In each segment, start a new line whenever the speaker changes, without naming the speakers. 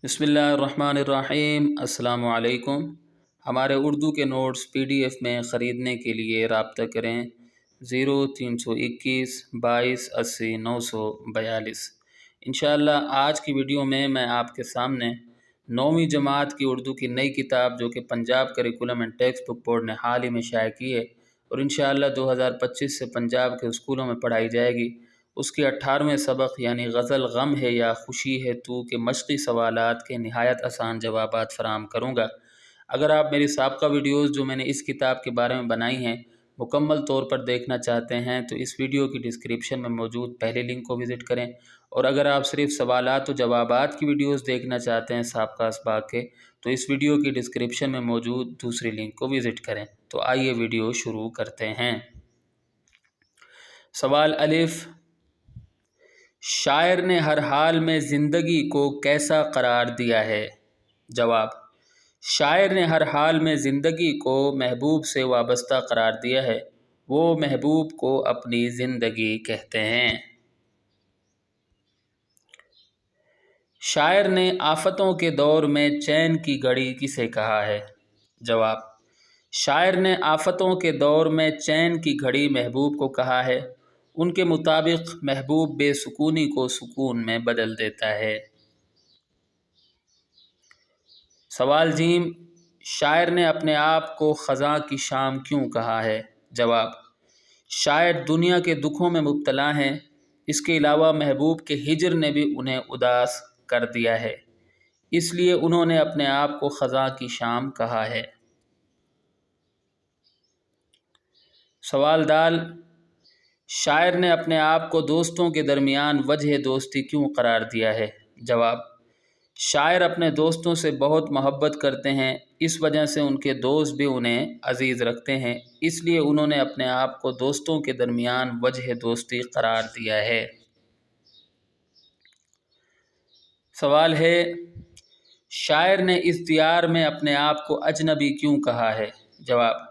बिस्मिल्लाहिर्रहमानिर्रहीम। अस्सलामु अलैकुम। हमारे उर्दू के नोट्स PDF में ख़रीदने के लिए रब्ता करें 0321 22 80 942। इंशाअल्लाह आज की वीडियो में मैं आपके सामने 9वीं जमात की उर्दू की नई किताब जो कि Punjab curriculum and text book board ने हाल ही में शाया की है और इंशाअल्लाह 2025 से पंजाब के स्कूलों में पढ़ाई जाएगी, उसके 18वें सबक यानी गज़ल गम है या खुशी है तू के मशक़ी सवालात के नहायत आसान जवाबात फ़राहम करूँगा। अगर आप मेरी साबका वीडियोज़ जो मैंने इस किताब के बारे में बनाई हैं मुकम्मल तौर पर देखना चाहते हैं तो इस वीडियो की डिस्क्रिप्शन में मौजूद पहले लिंक को विज़िट करें, और अगर आप सिर्फ सवालात और जवाबात की वीडियोज़ देखना चाहते हैं साबका असबाक के तो इस वीडियो की डिस्क्रिप्शन में मौजूद दूसरी लिंक को विज़िट करें। तो आइए वीडियो शुरू करते हैं। सवाल अलिफ, शायर ने हर हाल में ज़िंदगी को कैसा करार दिया है? जवाब, शायर ने हर हाल में ज़िंदगी को महबूब से वाबस्ता करार दिया है। वो महबूब को अपनी ज़िंदगी कहते हैं। शायर ने आफतों के दौर में चैन की घड़ी किसे कहा है? जवाब, शायर ने आफतों के दौर में चैन की घड़ी महबूब को कहा है। उनके मुताबिक महबूब बेसुकूनी को सुकून में बदल देता है। सवाल जीम, शायर ने अपने आप को ख़ज़ां की शाम क्यों कहा है? जवाब, शायर दुनिया के दुखों में मुब्तला हैं, इसके अलावा महबूब के हिजर ने भी उन्हें उदास कर दिया है, इसलिए उन्होंने अपने आप को ख़ज़ां की शाम कहा है। सवाल दाल, शायर ने अपने आप को दोस्तों के दरमियान वजह दोस्ती क्यों करार दिया है? जवाब, शायर अपने दोस्तों से बहुत मोहब्बत करते हैं, इस वजह से उनके दोस्त भी उन्हें अजीज़ रखते हैं, इसलिए उन्होंने अपने आप को दोस्तों के दरमियान वजह दोस्ती करार दिया है। सवाल है, शायर ने इस दियार में अपने आप को अजनबी क्यों कहा है? जवाब,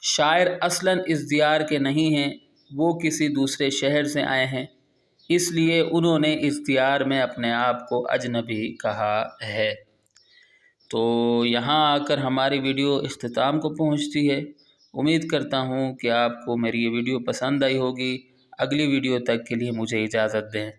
शायर असलन इस दियार के नहीं हैं, वो किसी दूसरे शहर से आए हैं, इसलिए उन्होंने इस दियार में अपने आप को अजनबी कहा है। तो यहाँ आकर हमारी वीडियो इख्तिताम को पहुँचती है। उम्मीद करता हूँ कि आपको मेरी ये वीडियो पसंद आई होगी। अगली वीडियो तक के लिए मुझे इजाज़त दें।